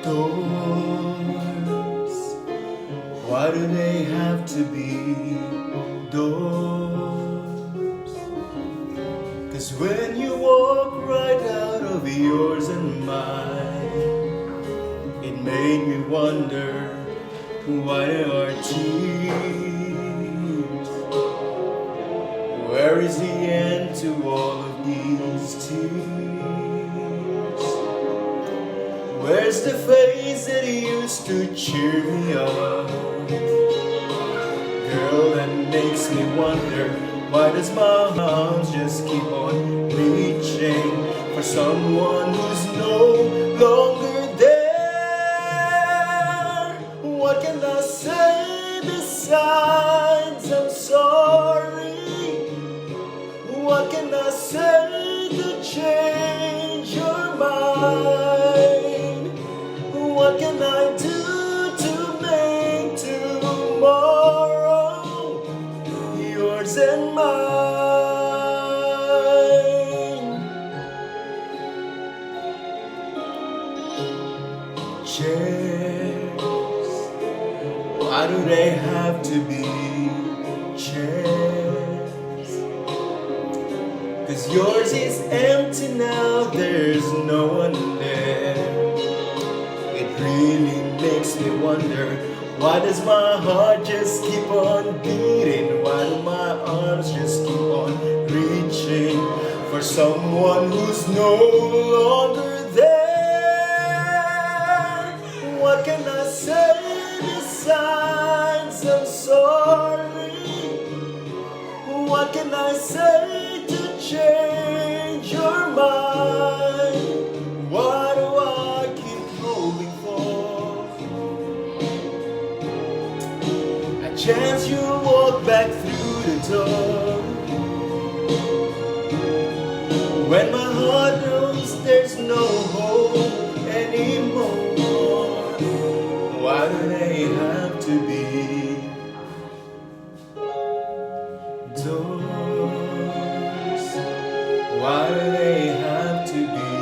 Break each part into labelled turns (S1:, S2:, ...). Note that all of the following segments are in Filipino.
S1: Doors, why do they have to be doors? 'Cause when you walk right out of yours and mine, it made me wonder why there are tears. Where is the end to all of these tears? Where's the face that used to cheer me up? Girl, that makes me wonder, why does my arms just keep on reaching for someone who's no longer there? What can I say besides I'm sorry? What can I say to change your mind? What can I do to make tomorrow yours and mine? Chairs, why do they have to be chairs? 'Cause yours is empty now, there's no one there. It really makes me wonder, why does my heart just keep on beating? Why do my arms just keep on reaching for someone who's no longer there? What can I say besides I'm sorry? What can I say to change your mind? Why do I keep moving forward? A chance you'll walk back through the door. When my heart knows there's no hope anymore, why do they have to be doors? Why do they have to be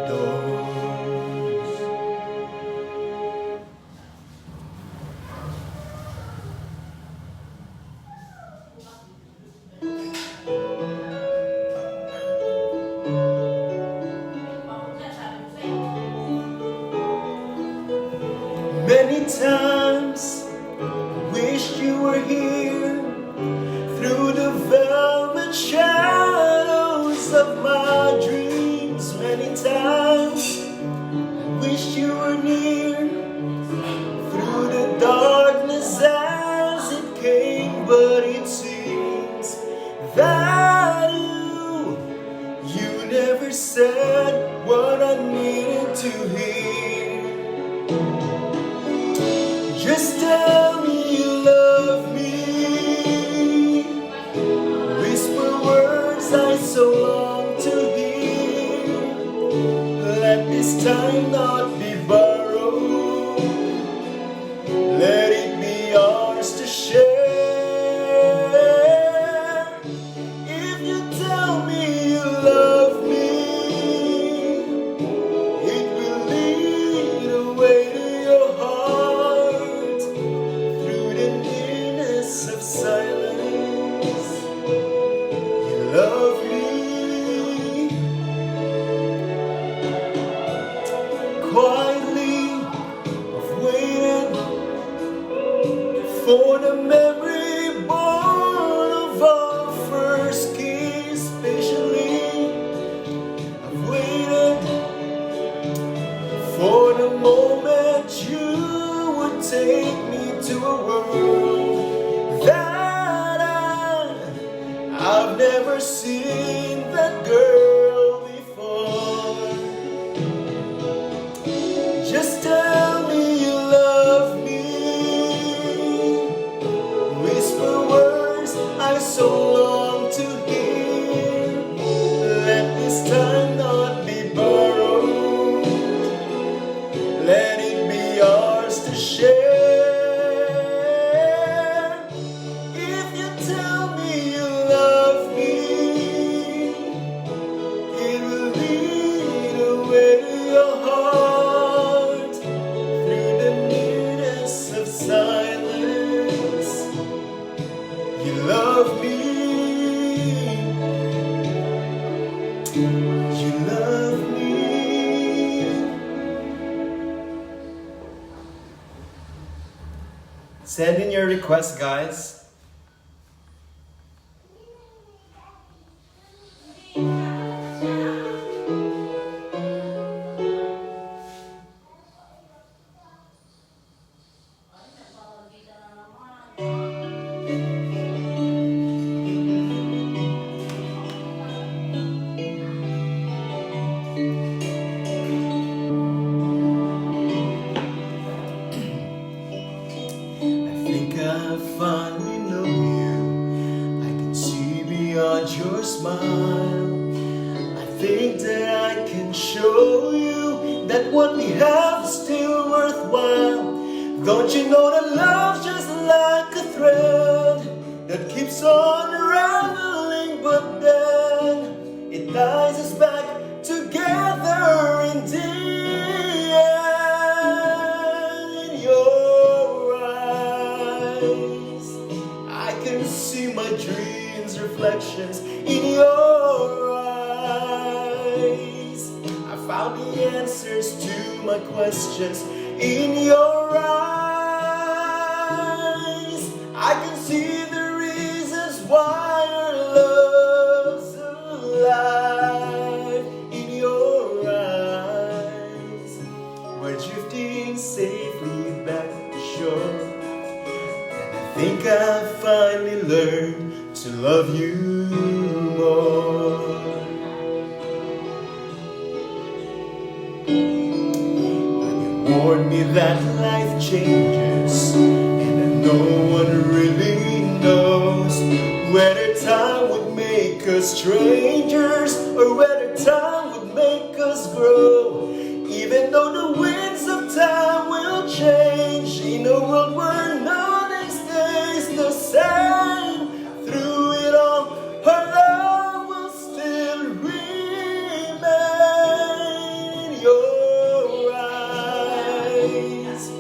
S1: doors? Many times wished you were here, through the velvet shadows of my dreams. Many times I wished you were near, through the darkness as it came. But it seems that you never said what I needed to hear. Just tell me you love me, whisper words I so long to hear. Let this time not be borrowed, let it be ours to share. If you tell me you love me, it will lead the way to your heart, through the nearness of silence. You love me. Quietly I've waited for the memory born of our first kiss. Patiently I've waited for the moment you would take me to a world that I've never seen that girl before. Just tell me you love me, whisper words I so long to hear. Let this time not be borrowed, let it be ours to share. Send in your requests, guys. I finally know you. I can see beyond your smile. I think that I can show you that what we have is still worthwhile. Don't you know that love's just like a thread that keeps on unraveling, but then it ties us back together in the end. In your eyes, I can see my dreams' reflections in your eyes. I found the answers to my questions in your eyes. I can see the reasons why our love's alive. In your eyes, we're drifting safely back to shore, and I think I finally learned to love you more. Warned me that life changes, and no one really knows whether time would make us strangers or whether time would make us grow. Even though the winds of time will change in a world where nothing stays the same, through it all, our love will still remain. Your eyes,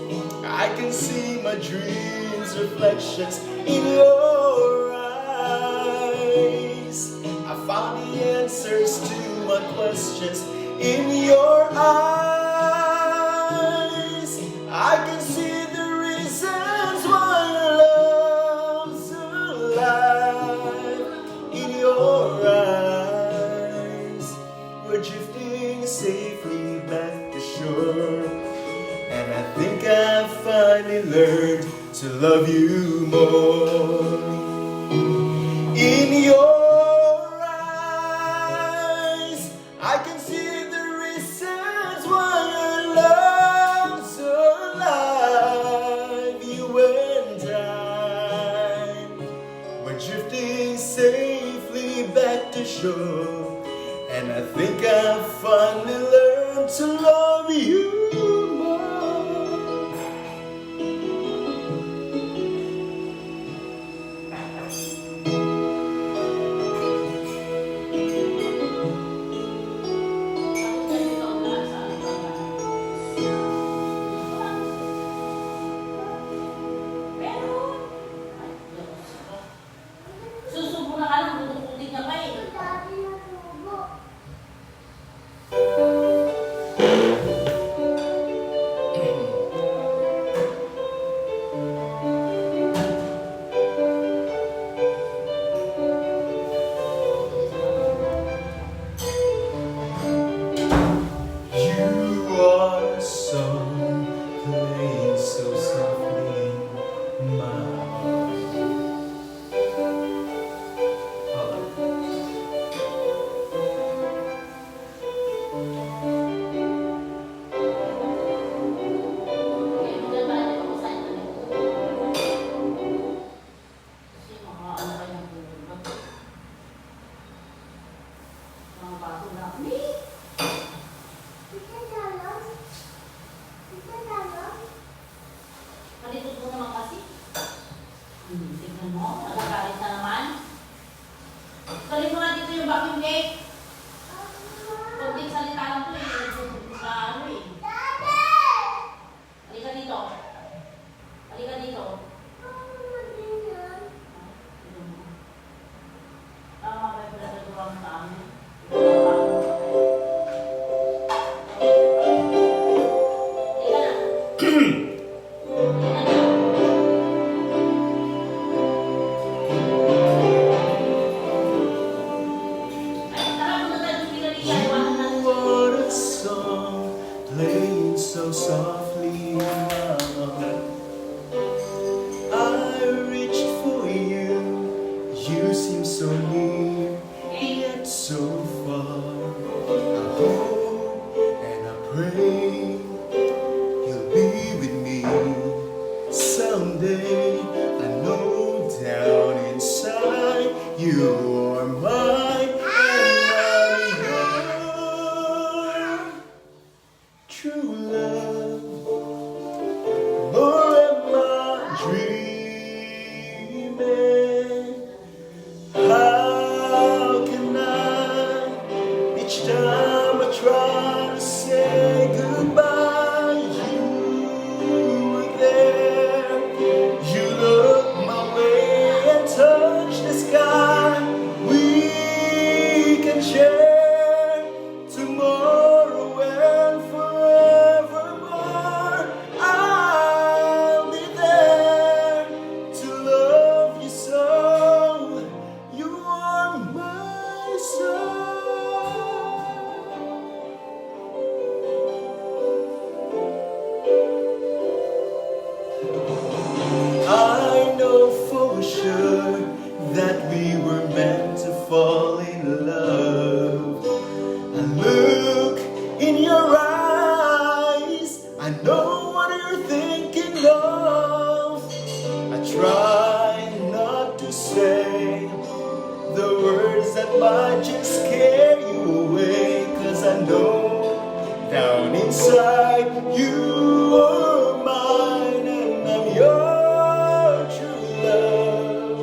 S1: I can see my dreams' reflections in your eyes. I found the answers to my questions in your eyes. I can see the reasons why our love's alive. In your eyes, we're drifting safely back to shore, and I think I finally learned to love you more. In your eyes, I can see the reasons why our love's alive. You and I, we're drifting safely back to shore, and I think I finally learned to love you more.
S2: Susubo na ka lang, butukutin niya pa eh.
S1: You are so playing so softly in my heart.
S2: Eh, maganda pa natin pag-usahin na rin. Kasi mga ano kayo ng tulog. Mga baso na kami. Palitod mo naman kasi. Tignan mo, nagagalit na naman. Galing mo nga dito yung vacuum cake. Kunting salita lang to eh. Sa ano eh. Halika dito. Halika dito. Tama ba yung pinatagawa mo sa amin? Halika na. Halika na.
S1: I know for sure that we were meant to fall in love. I look in your eyes, I know what you're thinking of. I try not to say the words that might just scare you away, 'cause I know down inside you are mine and I'm your true love.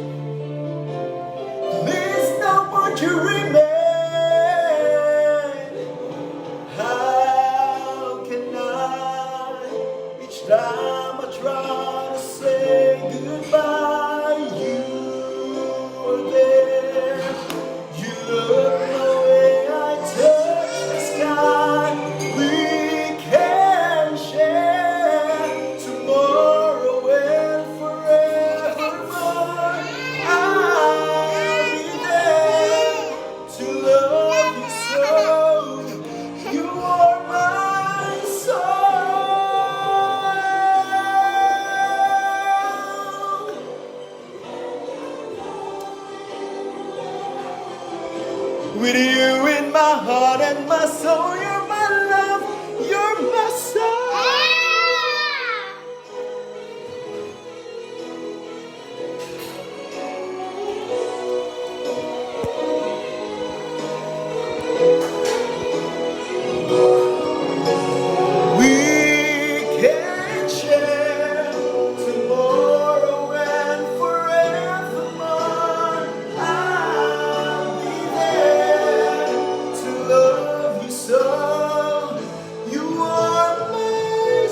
S1: Please don't want you remain. How can I, each time I try to say goodbye, you are there. You look the way I touch the sky. We can share tomorrow and forevermore. I'll be there to love you so. You are my soul. With you in my heart and my soul, you're my love, you're my soul. We can share tomorrow and forevermore. I'll be there to love you so. You are my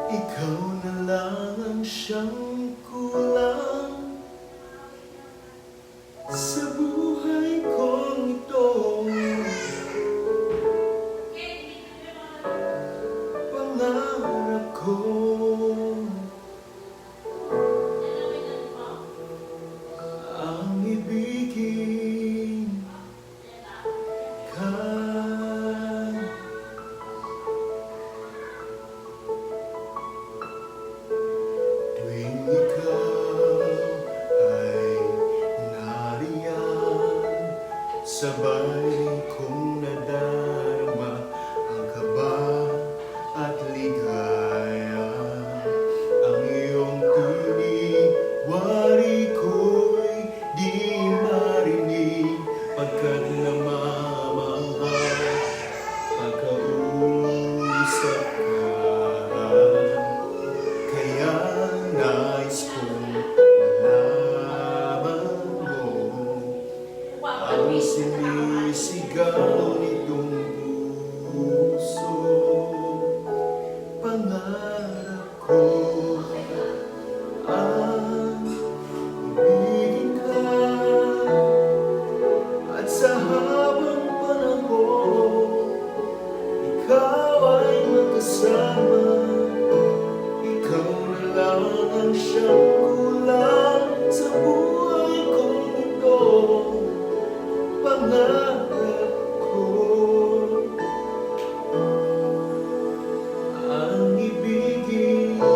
S1: Ikaw na lang ang siyang kulang sa buhay kong ito. Pangarap ko ang ibigin ka. Tuwing ikaw ay nariyan, sabay kong nadarama ang kaba at ligaya. Ang iyong tinig, wari ko'y di marinig, pagkat namamahal, pagkausap ka. Kaya nais kong malaman mo ang sinisigaw nitong puso. Pangarap ko ang ibigin ka, at sa habang panahon ikaw ay magkasama. Ikaw na lang ang siyang kulang sa buhay kong ito. Pangarap ko ang ibigin ka.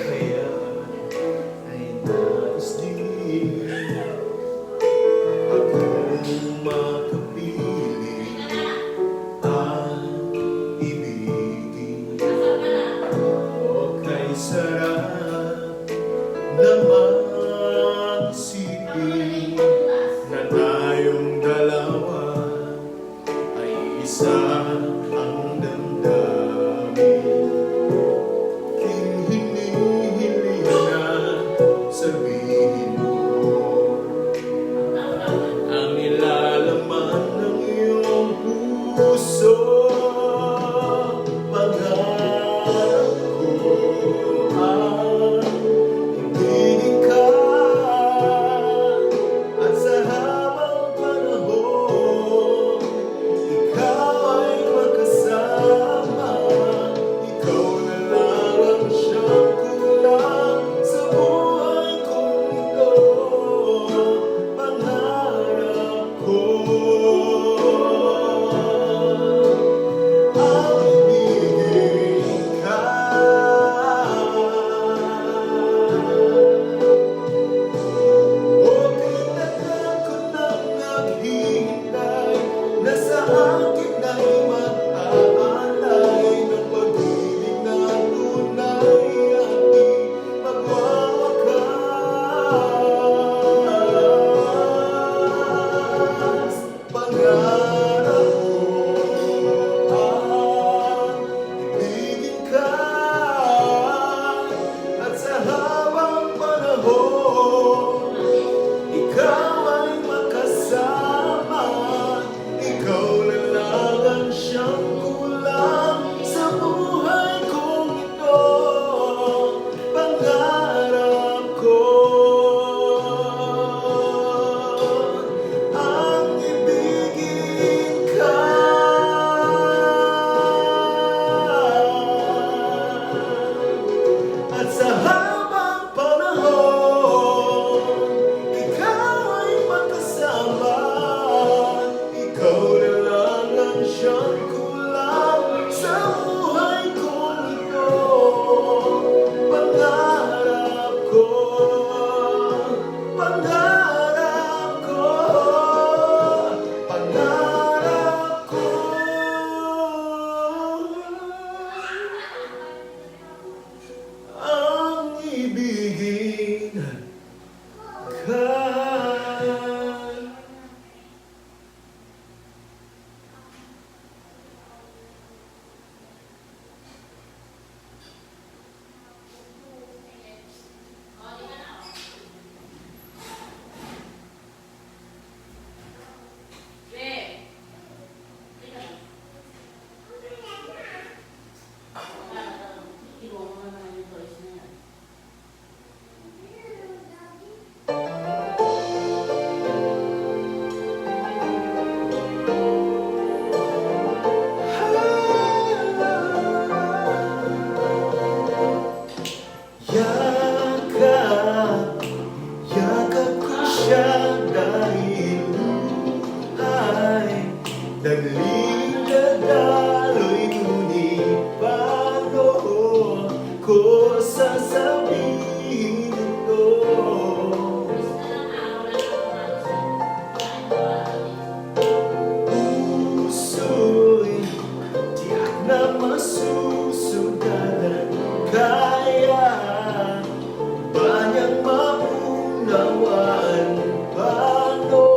S1: Kaya ay nais din akong makapili at Nagling nadaloy, ngunit paano ko sasabihin ito?
S2: Miss na lang araw na lang
S1: Puso'y tiyak na masusugalan. Kaya ba niyang maunawaan? Paano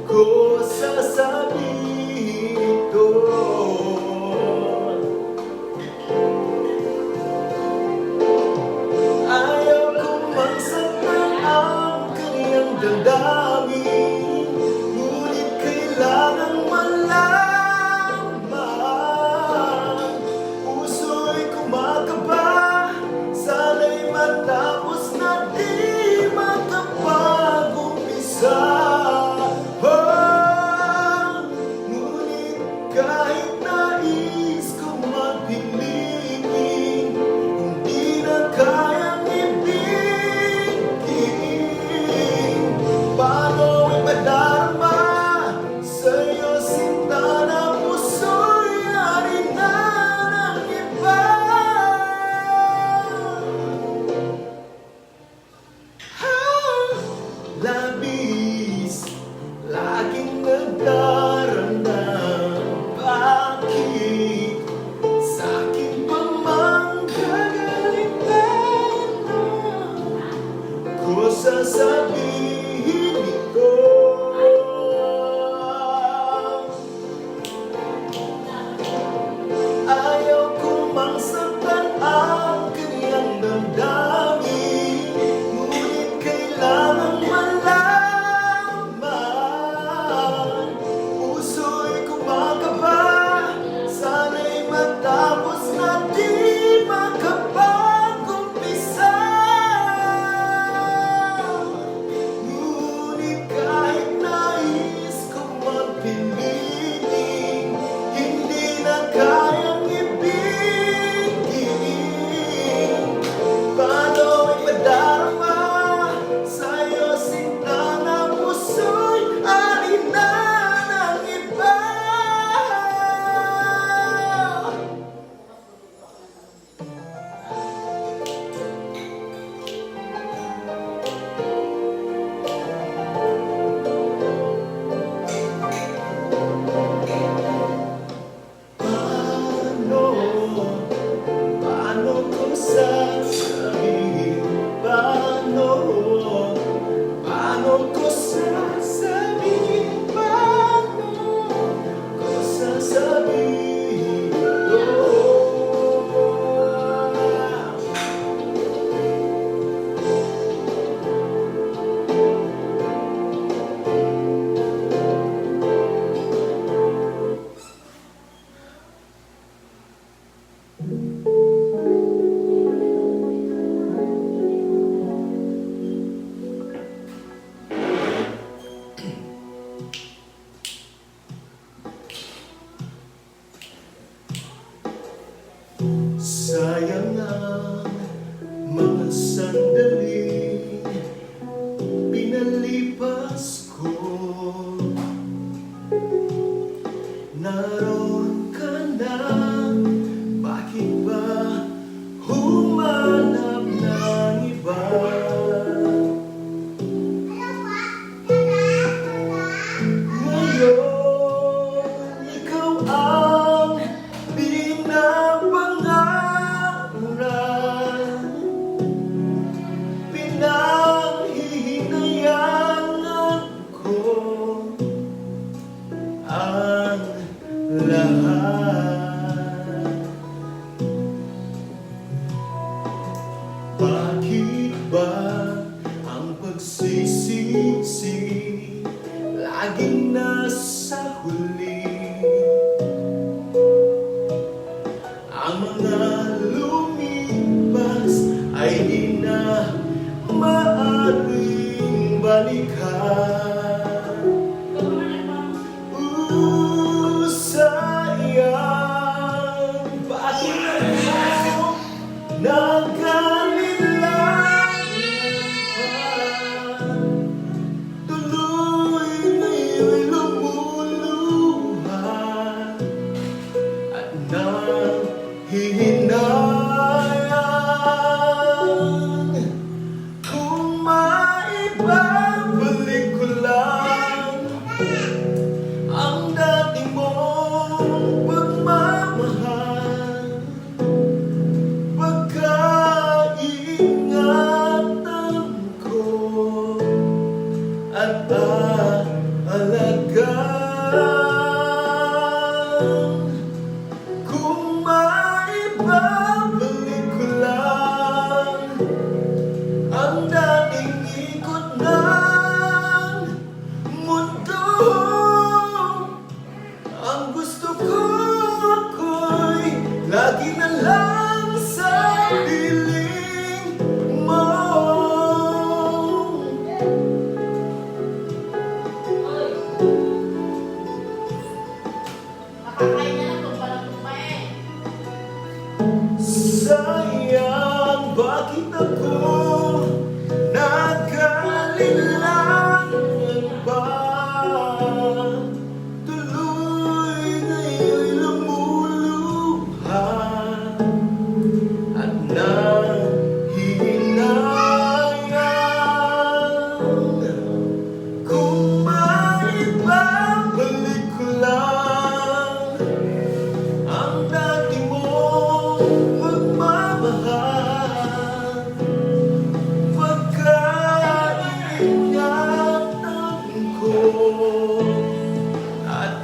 S1: ko sasabihin ito? Ayaw kong magsaktan ang kanyang damdamin, ngunit kailangang malaman. Puso'y kumakaba, sana'y matapos na di makapag-umpisa. Ngunit kahit nais kong magpilitin, hindi na kayang ibigin. Paano ipadarama sa'yo, sinta na puso'y ari na ng iba? Labis, laging nagdaramdam. Bakit sa'kin pa mang gagalitan? Ko sasabihin ito. Ayaw kong mangsaktan ang kanyang damdamin, ngunit kailangang malaman. Puso'y kumakaba, sana'y matapos na di makapag-umpisa. Ngunit kahit nais kong magpilitin, hindi na kayang ibigin. Paano ipadarama sa'yo, sinta na puso'y ari na ng iba? Paano ko sasabihin? Paano ko sasabihin? Paano ko sasabihin ito? Sayang ang mga sandali pinalipas ko. Naroon ka na, bakit ba humanap ng iba? Ngayon, ikaw ang binabangaran, pinanghihinayangan ko ang lahat. Bakit ba ang pagsisisi laging nasa huli? Ang mga lumipas ay di na maaaring balikan. Sayang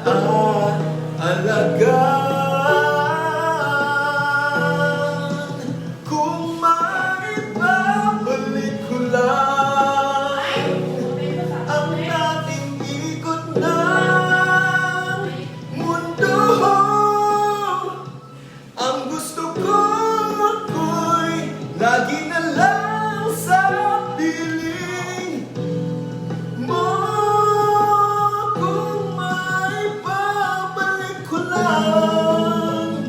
S1: inaalagaan. Kung maibabalik ko lang ang dating ikot ng mundo, ang gusto ko ako'y lagi na lang sa piling mo. Kung maibabalik ko lang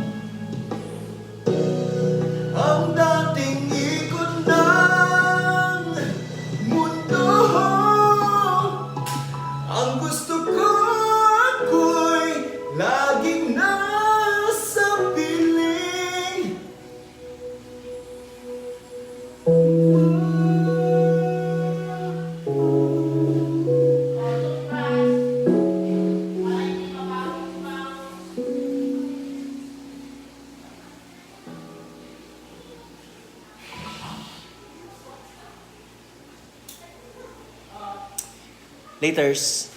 S1: ang dating ikot ng mundo, ang gusto ko ako'y laging nasa piling
S3: Laters.